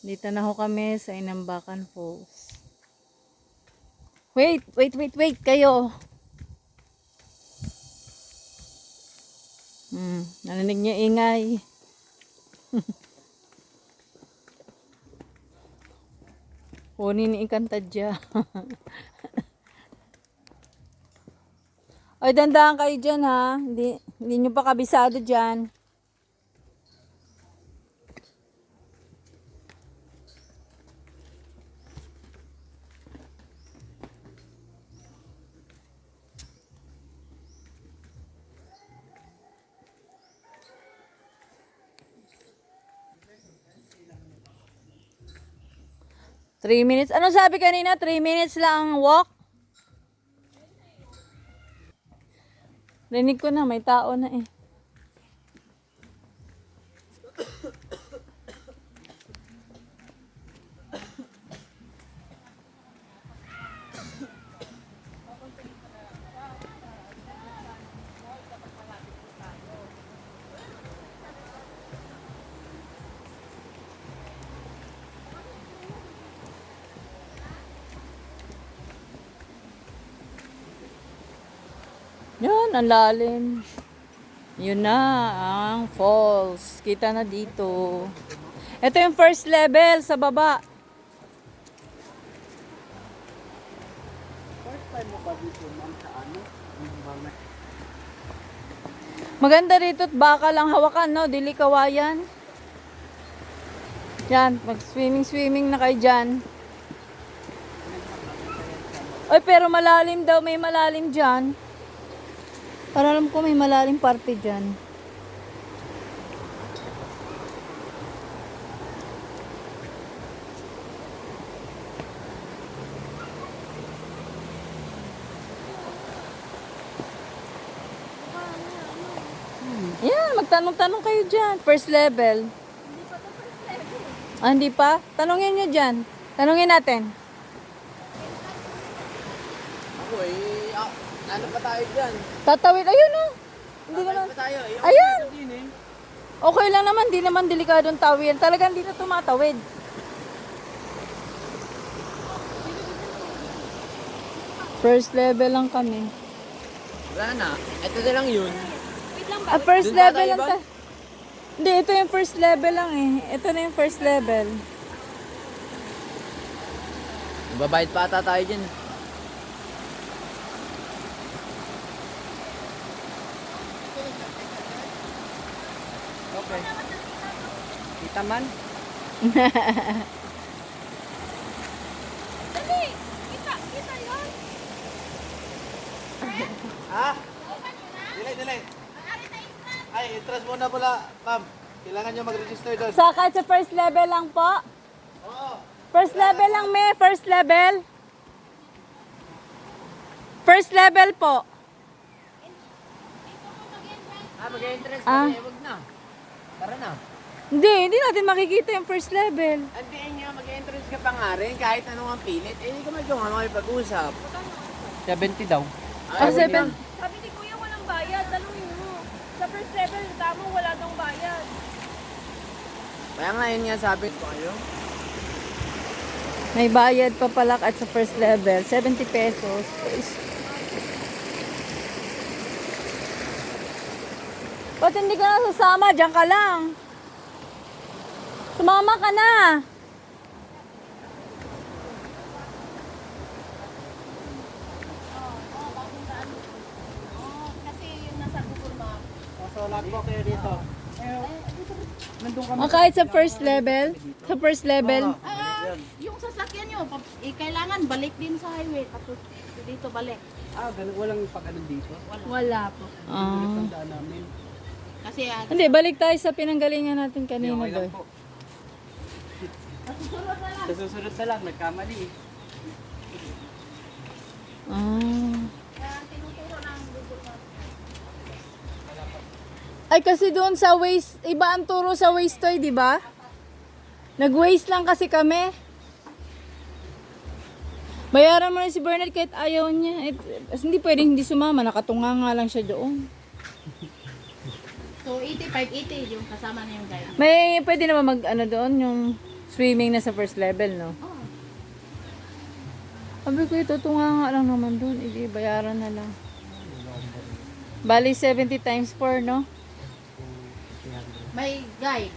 Dito na ho kami sa Inambakan Falls. Wait kayo. Narinig niyo ingay. Kunin ni Ikantadya. Ay, dandaan kayo dyan ha. Hindi nyo pa kabisado dyan. Three minutes. Ano sabi kanina? 3 minutes lang ang walk? Rinig ko na, may tao na eh. Yun, ang lalim. Yun na, ang falls. Kita na dito. Ito yung first level sa baba. First time mo ba dito, ma'am, sa ano? Maganda rito at baka lang hawakan, no? Dili kawayan. Yan, mag-swimming na kayo dyan. Ay, pero malalim daw. May malalim dyan. Para alam ko may malalim parte dyan. Yan, magtanong-tanong kayo dyan. First level. Hindi pa to first level. Ah, hindi pa? Tanungin nyo dyan. Tanungin natin. Ako ano pa tayo dyan? Tatawid. Ayun oh. Hindi ka na. Pa tayo Ayan. Din, eh. Okay lang naman. Di naman delikadong tawid. Talagang di na tumatawid. First level lang kami. Wala na. Ito na lang yun. Wait lang ba? Ah, first Dun ba level tayo lang ba? ta. Hindi, ito yung first level lang eh. Ito na yung first level. Babayad pa ata tayo dyan. Okay. Kita man? Dali! Kita yun! Ha? Delay. Ay, interest muna pala, ma'am. Kailangan nyo mag-register doon. So, kahit sa first level lang po? Oo. First level lang, may first level? First level po. Mag-entrance Ah. Wag na. Tara na. Hindi natin makikita yung first level. Andiyan nga, mag-entrance ka pa nga rin, kahit anong ang pilit. Eh, hindi ka medyo nga makipag-usap. 70 daw. Ah, 7. Sabi ni Kuya walang bayad. Tanungin mo. Sa first level, tamo wala daw bayad. Kaya nga yun nga sabi ko kayo. May bayad pa pala at sa first level. 70 pesos. Ba't hindi ka na sasama? Diyan ka lang. Sumama ka na. Kasi yun nasa Google Map. So, lag po kayo dito. Ah, kahit sa first level? Sa first level? Yung sasakyan nyo, kailangan balik din sa highway. Tapos dito balik. Ganun, walang pag-anon dito. Wala po. Ah. Tandaan namin. Kasi Hindi, balik tayo sa pinanggalingan natin kanina doon. po. Sa susunod na lang, nagkamali eh. Ah. tinuturo ng Google Map. Ay, kasi doon sa Waze, iba ang turo sa Waze to, di ba? Nag-Waze lang kasi kami. Bayaran mo na si Bernard kahit ayaw niya. Hindi pwedeng hindi sumama, nakatunga nga lang siya doon. So 85, 80 yung kasama na yung guide. May pwede naman mag ano doon yung swimming na sa first level, no? Oh. Sabi ko, ito nga lang naman dun. Hindi, bayaran na lang. Bali, 70 times 4, no? May guide.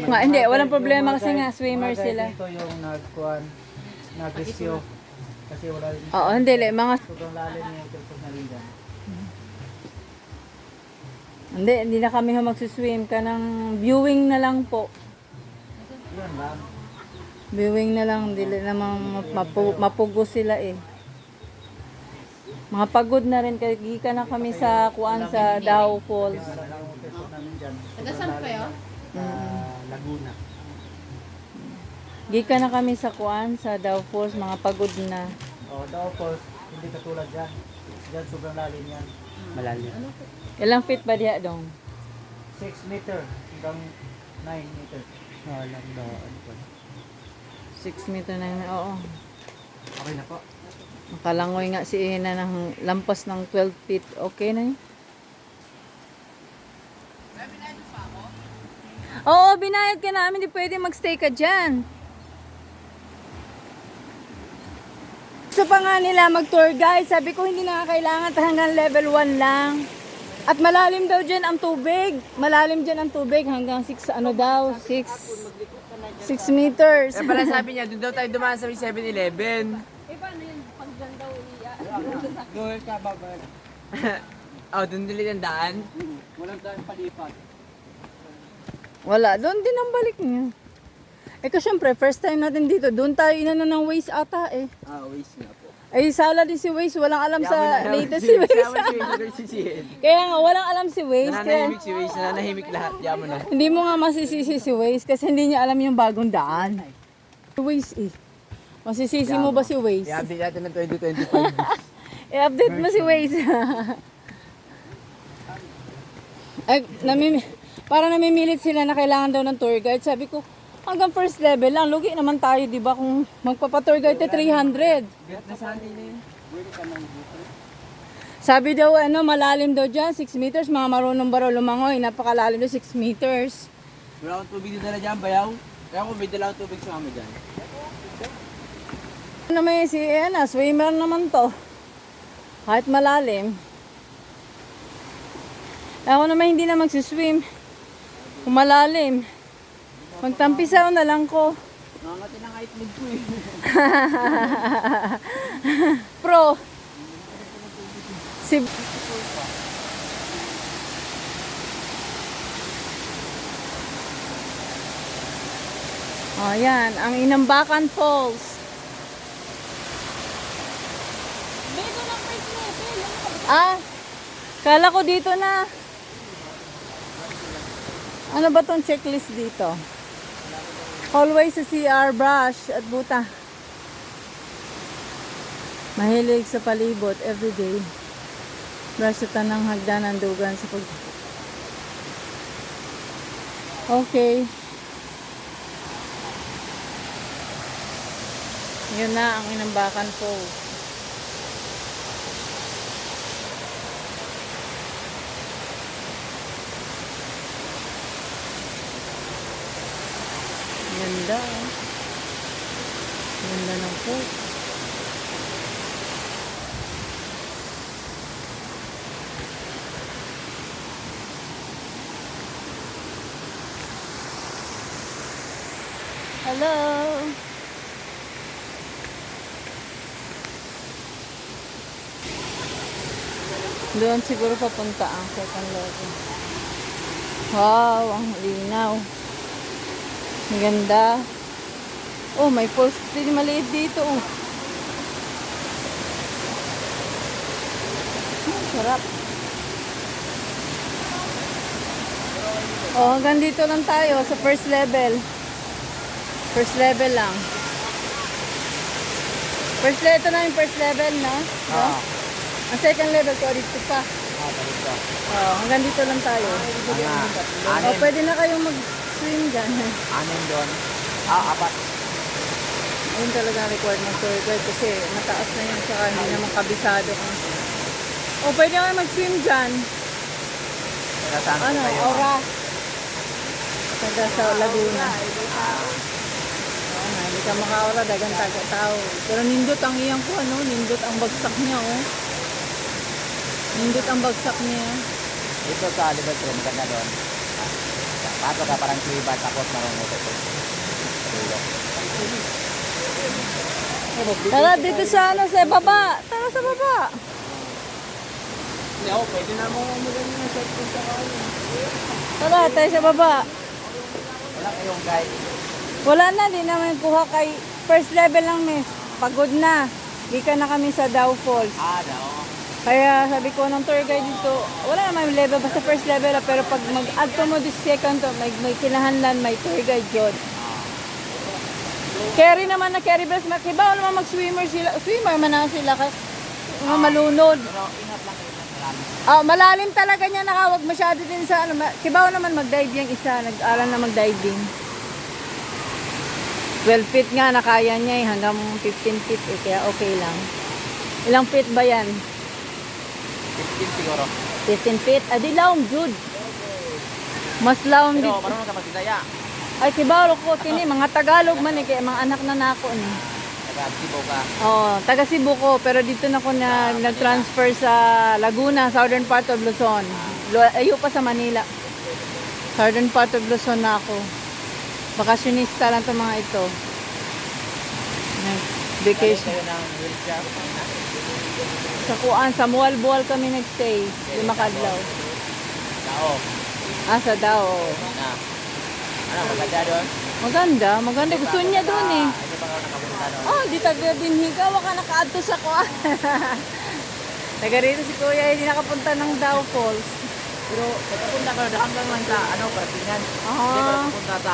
Nga, hindi, walang problema kasi nga, swimmer sila. Ito yung nag-rescue. Kasi wala rin. Oo, hindi, mga... Sobrang lalim yung tilpog na rin dyan. Hindi na kami magsuswim ka ng viewing na lang po. Yun lang. Viewing na lang, hindi namang mapugo sila eh. Mga pagod na rin, kaya na kami sa kuan sa Dow Falls. Wala lang yung tilpog namin dyan. Taga saan kayo? Laguna. Gika na kami sa kuan sa Dow Falls, mga pagod na. Daw falls, hindi katulad dyan. Dyan sobrang lalim yan. Malalim. Ilang feet ba diya dong? 6 meter hanggang 9 meter. Walang daan po. 6 meter na yun, oo. Okay na po. Makalangoy nga si Ina ng lampas ng 12 feet. Okay na yun. Oo, binayad ka namin. Hindi pwede magstay ka dyan. Gusto pa nga nila mag-tour guide. Sabi ko hindi na kailangan hanggang level 1 lang. At malalim daw dyan ang tubig. Malalim dyan ang tubig hanggang 6 meters. Kaya pala sabi niya, doon daw tayo dumaan sa 7-Eleven. Doon ka babal. Oh, doon ulit ang daan. Walang daan palipat. Wala, doon din ang balik niya. Kasi syempre, first time natin dito. Doon tayo inano ng Waze ata eh. Waste nga po. Ay, sala din si Waze. Walang alam sa latest si Waze. Kaya nga, walang alam si Waze. Kaya, Nananahimik si Waze, nananahimik lahat. Yaman na. hindi mo nga masisisi si Waze kasi hindi niya alam yung bagong daan. Si Waze eh. Masisisi mo ba si Waze? I-update natin ng 2025. I-update mo si Waze. Ay, para namimilit sila na kailangan daw ng tour guide. Sabi ko, hanggang first level lang. Lugi naman tayo, di ba? Kung magpapa-tour guide na 300. Sabi daw, malalim daw dyan, 6 meters. Mga marunong baro lumangoy. Napakalalim daw, 6 meters. Wala akong tubig dito dyan, bayaw. Kaya kung may dala akong tubig sa kami dyan. Ano may si swimmer naman to. Kahit malalim. Ako naman hindi na magsiswim. Kung malalim. Magtampisaw na lang ko. Nangangati ng itlog ko eh. Pro. Si... Oh, yan. Ang Inambakan Falls. Kala ko dito na. Ano ba tong checklist dito? Always sa CR, brush at buta. Mahilig sa palibot everyday. Brush sa tanang hagdanan dugan sa pag... Okay. Yun na ang Inambakan Falls. Ganda. Ganda ng falls. Hello. Doon siguro papunta ang second level. Wow, ang linaw. Ang ganda. Oh, may falls din maliit dito. Oh. Sarap. Oh, hanggang dito lang tayo sa first level. First level lang. Ito na yung first level, no? Ang second level ko dito pa. Dito. Oh, hanggang dito lang tayo. Oh, pwede na kayong mag-swim dyan. Anin doon. Apat. Ayun talaga required ng tour guide kasi mataas na yun saka hindi naman kabisado. Oh, pwede kayo mag-swim dyan. Nasaan Ano, kayo? Aura. Taga sa Laguna. Sa Makaora, dagang taga-tao. Pero nindot ang iyang ko, ano? Nindot ang bagsak niya, oh. Nindot ang bagsak niya. Ito sa Liberty, maganda doon. Pato ka parang kuiba, tapos marunong ito. Tara, dito sa ano, sa baba. Tara sa baba. Hindi ako, pwede na mo maganda na sa punta ka. Tara, tayo sa baba. Wala kayong guide. Wala na, di naman kuha kay first level lang, miss. Pagod na. Di ka na kami sa Dow Falls. No. Kaya sabi ko ng tour guide dito, wala naman yung level, basta first level lang. Pero pag mag-add to mo this second to, may kinahanlan, may tour guide yun. Carry naman na carry breast, makibaw naman mag-swimmer sila. Swimmer man na sila kasi malunod. Pero ingat lang kayo ng malalim. Malalim talaga niya, nakawag masyado din sa ano. Kibaw naman mag-dive yung isa, nag-aral na mag-diving. 12 feet nga na kaya niya hanggang 15 feet kaya okay lang. Ilang feet ba yan? 15 siguro. 15 feet? Adi laom, Jude. Mas laom Pero dito. marunong ka magkisaya. Ay, kibaw ko kini, mga Tagalog man kaya mga anak na nako ni. Nag-activo ka. Taga Cebu ko, pero dito na ko nag-transfer sa Laguna, southern part of Luzon. Ayo pa sa Manila. Southern part of Luzon na ako. Bakasyonista lang 'tong mga ito. Galing Vacation. kayo ng wheelchair. Sa Kuan, sa Mualbual kami nagstay. Lima kadlaw. Tao. Sa Dao. Na. Ano, maganda doon? Maganda. Gusto niya doon eh. Hindi pa ako nakapunta doon. Di taga Binhiga, waka nakaadto sa Kuan. Taga rito si Kuya, hindi nakapunta ng Dao Falls. Pero nakapunta ko hanggang lang sa Paratingan. Hindi ko nakapunta sa...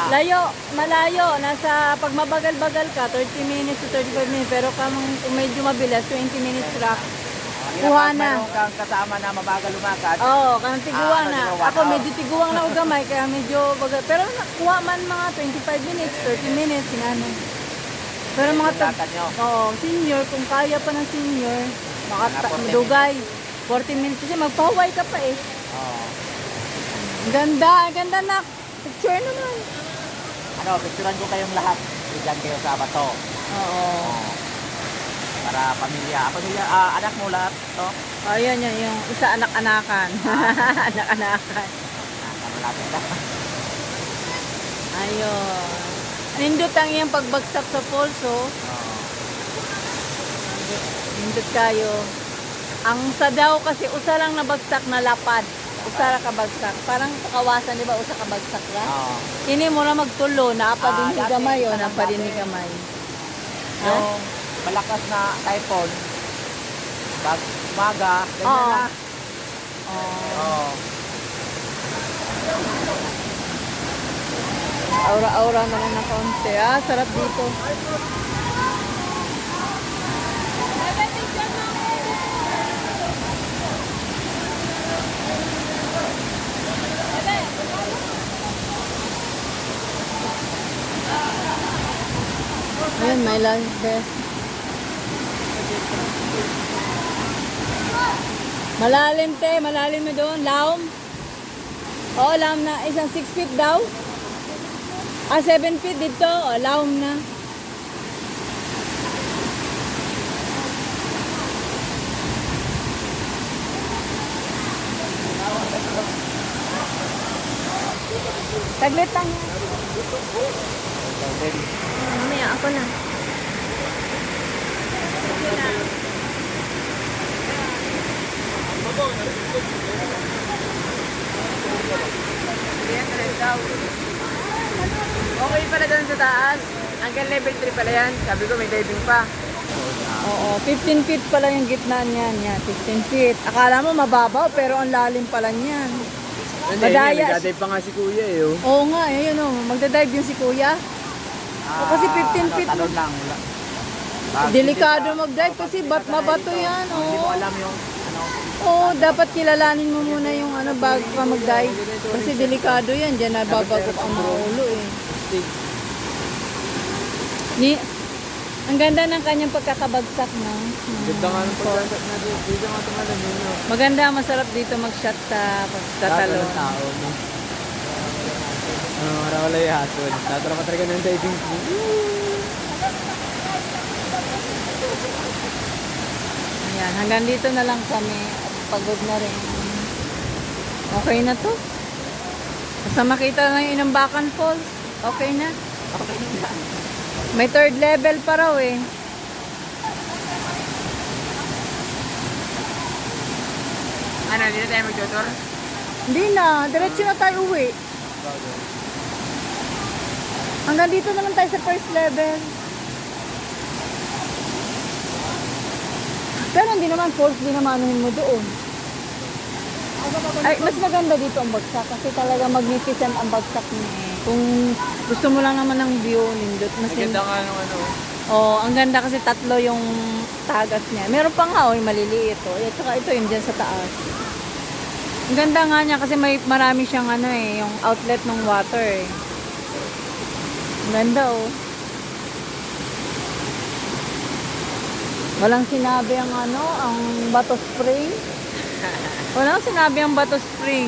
Malayo. Nasa, pag mabagal-bagal ka, 30 minutes to 35 minutes. Pero kung medyo mabilis, 20 minutes lang. Kuha na. Meron kang kasama na mabagal lumakad. Kanang tiguang na. Ako medyo tiguang na o gamay, kaya medyo bagal. Pero kuha man mga 25 minutes, 30 minutes, sinano. Pero mga lakad nyo. Senior, kung kaya pa ng senior, Mga 40 dugay. 40 minutes kasi magpahuway ka pa eh. Oo. Ganda na. Picture naman. Picturean ko kayong lahat. Bigyan kayo sa bato. Oo. Para pamilya. Anak mo lahat to. Yan, yung isa anak-anakan. Anak-anakan. Malapit na. Ayun. Nindot ang iyang pagbagsak sa falls, oh. Nindot kayo. Ang sa Dao kasi usa lang nabagsak na lapad. Usa ra kabagsak. Parang kawasan, di ba? Usa kabagsak ra. Oo. Kini mo na magtulo, naapa din ni Dati, gamay, o parang naapa din ni dati. gamay. Yung malakas na typhoon, pag umaga, ganyan Oo. na. Oh. Oo. Aura-aura na lang na kaunti. Sarap dito. Ayan, may lunch best. Malalim malalim na doon. Laom. Oo, laom na. Isang 6 feet daw. 7 feet dito. Laom na. Taglit lang yan. Mamaya, ako na. Okay pala doon sa taas. Hanggang level 3 pala yan. Sabi ko may diving pa. Oo, 15 feet pala yung gitna niyan. Yan, 15 feet. Akala mo mababaw, pero ang lalim pala niyan. Madaya. Nagdadive pa nga si kuya eh. Oh. Oo nga, yun o. Magdadive yung si kuya. Kasi 15 feet. Talon lang. Delikado mag-dive kasi mabato yan. Hindi mo Oo. alam yung Oo, dapat kilalanin mo muna yung bago ka mag-dive. Kasi delikado yan. Diyan nababagok ang mga ulo eh. Ang ganda ng kanyang pagkakabagsak na. Ganda nga ng pagkakat na dito nga tumalan yun. Maganda, masarap dito mag-shot sa pagtatalon. tao mo. Wala yung hatod. Tatara ka talaga ng diving pool. Ayan, hanggang dito na lang kami. At pagod na rin. Okay na to. Basta makita na yung Inambakan Falls. Okay na. Okay na. May third level pa raw eh. Ano, hindi na tayo mag-tutor? Hindi na. Diretso na tayo uwi. Hanggang dito naman tayo sa first level. Pero hindi naman falls, di naman anuhin mo doon. Ay, mas maganda dito ang bagsak kasi talaga magnificent ang bagsak niya eh. Kung gusto mo lang naman ng view, nindot. Mas Maganda nga nung ano. oh, ang ganda kasi tatlo yung tagas niya. Meron pa nga, oh, yung maliliit. Oh. At saka ito yung dyan sa taas. Ang ganda nga niya kasi may marami siyang ano eh, yung outlet ng water eh. Ang ganda oh. Walang sinabi ang ano, ang Bato Spring. Walang sinabi ang Bato Spring.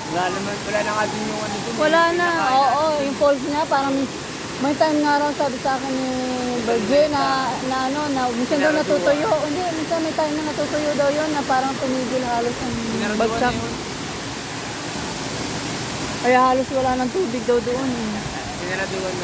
Wala naman, wala na nga din yung ano dun. Wala na, oo, yung falls niya parang may time nga raw sabi sa akin ni Berge na ano, na minsan daw natutuyo. Hindi, minsan may time na natutuyo daw yun na parang tumigil halos ang bagsak. Kaya halos wala ng tubig daw doon. Sinaraduan na.